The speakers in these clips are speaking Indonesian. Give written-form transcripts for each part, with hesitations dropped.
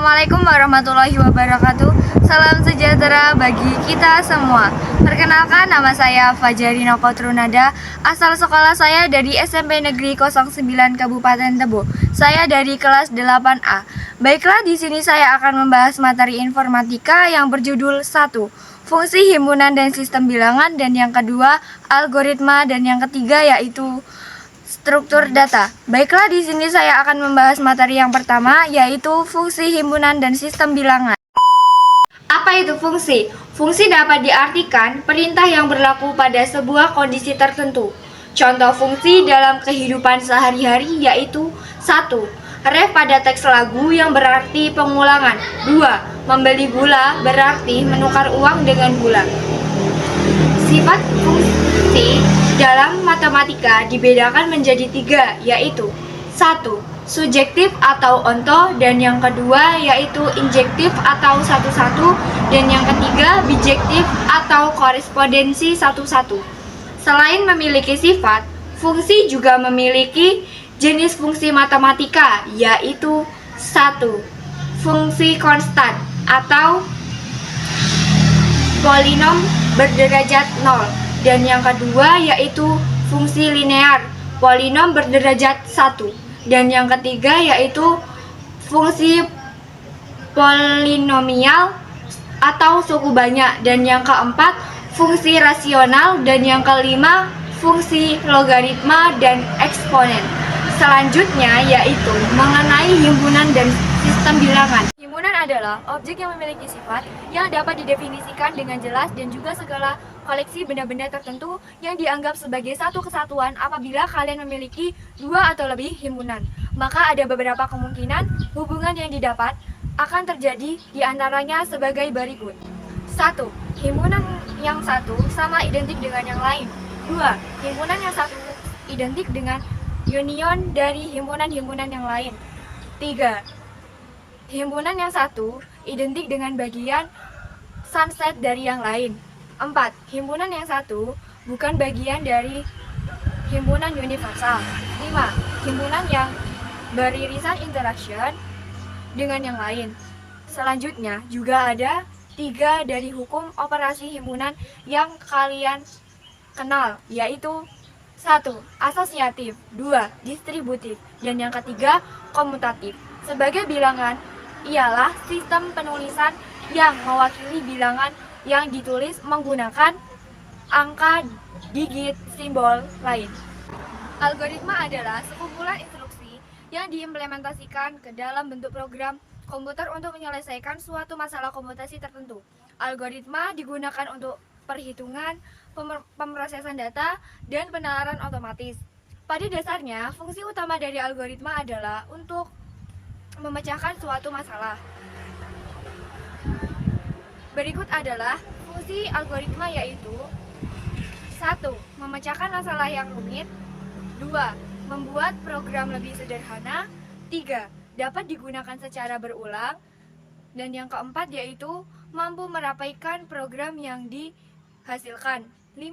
Assalamualaikum warahmatullahi wabarakatuh. Salam sejahtera bagi kita semua. Perkenalkan, nama saya Fajarina Kotrunada. Asal sekolah saya dari SMP Negeri 09 Kabupaten Tebo. Saya dari kelas 8A. Baiklah, di sini saya akan membahas materi informatika yang berjudul 1. Fungsi himpunan dan sistem bilangan, dan yang kedua algoritma, dan yang ketiga yaitu struktur data. Baiklah, di sini saya akan membahas materi yang pertama, yaitu fungsi himpunan dan sistem bilangan. Apa itu fungsi? Fungsi dapat diartikan perintah yang berlaku pada sebuah kondisi tertentu. Contoh fungsi dalam kehidupan sehari-hari yaitu 1. Ref pada teks lagu yang berarti pengulangan. 2. Membeli gula berarti menukar uang dengan gula. Sifat fungsi dalam matematika dibedakan menjadi 3, yaitu 1. Subjektif atau onto, dan yang kedua yaitu injektif atau satu-satu, dan yang ketiga bijektif atau korespondensi satu-satu. Selain memiliki sifat, fungsi juga memiliki jenis fungsi matematika, yaitu 1. Fungsi konstan atau polinom berderajat 0, dan yang kedua yaitu fungsi linear, polinom berderajat 1, dan yang ketiga yaitu fungsi polinomial atau suku banyak, dan yang keempat fungsi rasional, dan yang kelima fungsi logaritma dan eksponen. Selanjutnya yaitu mengenai himpunan dan sistem bilangan. Himpunan adalah objek yang memiliki sifat yang dapat didefinisikan dengan jelas, dan juga segala koleksi benda-benda tertentu yang dianggap sebagai satu kesatuan. Apabila kalian memiliki 2 atau lebih himpunan, maka ada beberapa kemungkinan hubungan yang didapat akan terjadi, diantaranya sebagai berikut. 1. Himpunan yang satu sama identik dengan yang lain. 2. Himpunan yang satu identik dengan union dari himpunan-himpunan yang lain. 3. Himpunan yang satu identik dengan bagian subset dari yang lain. 4. Himpunan yang satu bukan bagian dari himpunan universal. 5. Himpunan yang beririsan interaction dengan yang lain. Selanjutnya juga ada 3 dari hukum operasi himpunan yang kalian kenal, yaitu 1. Asosiatif, 2. Distributif, dan yang ketiga komutatif. Sebagai bilangan ialah sistem penulisan yang mewakili bilangan yang ditulis menggunakan angka, digit, simbol lain. Algoritma adalah sekumpulan instruksi yang diimplementasikan ke dalam bentuk program komputer untuk menyelesaikan suatu masalah komputasi tertentu. Algoritma digunakan untuk perhitungan, pemrosesan data, dan penalaran otomatis. Pada dasarnya, fungsi utama dari algoritma adalah untuk memecahkan suatu masalah. Berikut adalah fungsi algoritma, yaitu 1. Memecahkan masalah yang rumit. 2. Membuat program lebih sederhana. 3. Dapat digunakan secara berulang. Dan yang keempat yaitu mampu merapaikan program yang dihasilkan. 5.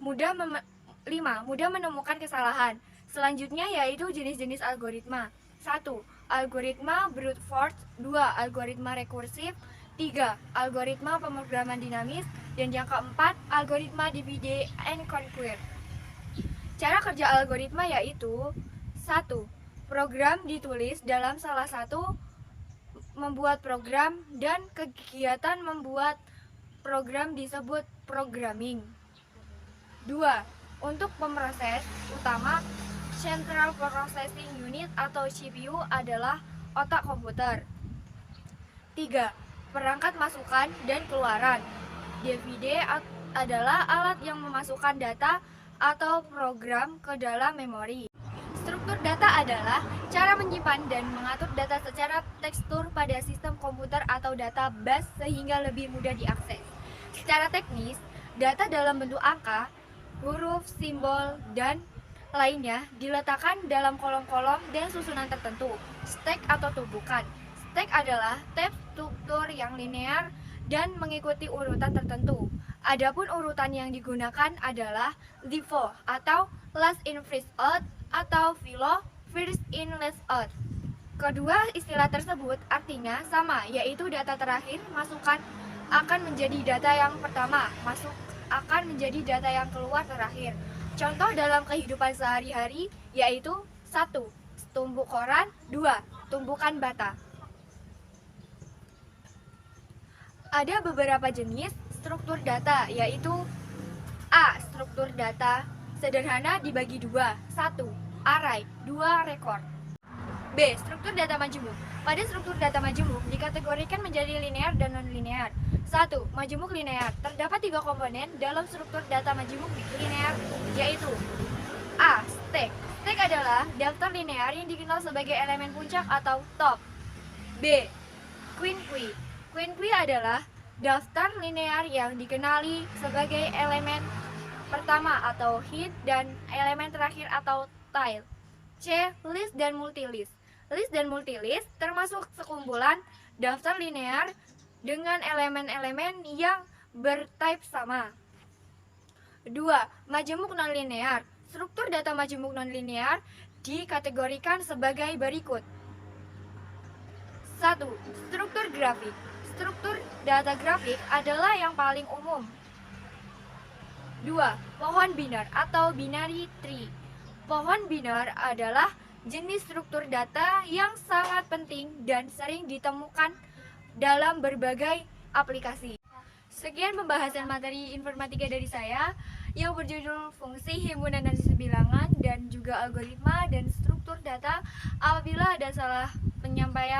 Mudah menemukan kesalahan. Selanjutnya yaitu jenis-jenis algoritma. 1. Algoritma brute force. 2. Algoritma rekursif. 3. Algoritma pemrograman dinamis. Dan yang keempat, algoritma divide and conquer. Cara kerja algoritma yaitu 1. Program ditulis dalam salah satu membuat program, dan kegiatan membuat program disebut programming. 2. Untuk pemroses utama, Central Processing Unit atau CPU adalah otak komputer. 3. Perangkat masukan dan keluaran. DVD adalah alat yang memasukkan data atau program ke dalam memori. Struktur data adalah cara menyimpan dan mengatur data secara tekstur pada sistem komputer atau database sehingga lebih mudah diakses. Secara teknis, data dalam bentuk angka, huruf, simbol, dan lainnya diletakkan dalam kolom-kolom dan susunan tertentu. Stack atau tumpukan. Stack adalah tab struktur yang linear dan mengikuti urutan tertentu. Adapun urutan yang digunakan adalah LIFO atau last in first out atau FILO first in last out. Kedua istilah tersebut artinya sama, yaitu data terakhir masukkan akan menjadi data yang pertama, masuk akan menjadi data yang keluar terakhir. Contoh dalam kehidupan sehari-hari yaitu 1. Tumbuk koran, 2. Tumbukan bata. Ada beberapa jenis struktur data, yaitu A. Struktur data sederhana dibagi dua. 1. Array, 2. Rekor. B. Struktur data majemuk. Pada struktur data majemuk dikategorikan menjadi linear dan non-linear. 1. Majemuk linear. Terdapat 3 komponen dalam struktur data majemuk linear, yaitu A. Stack. Stack adalah daftar linear yang dikenal sebagai elemen puncak atau top. B. Quinque. Quinque adalah daftar linear yang dikenali sebagai elemen pertama atau heap dan elemen terakhir atau tail. C. List dan multilist. List dan multilist termasuk sekumpulan daftar linear dengan elemen-elemen yang bertype sama. 2. Majemuk nonlinear. Struktur data majemuk nonlinear dikategorikan sebagai berikut. 1. Struktur grafik. Struktur data grafik adalah yang paling umum. 2. Pohon binar atau binary tree. Pohon binar adalah jenis struktur data yang sangat penting dan sering ditemukan dalam berbagai aplikasi. Sekian pembahasan materi informatika dari saya yang berjudul fungsi himpunan analisis bilangan dan juga algoritma dan struktur data. Apabila ada salah penyampaian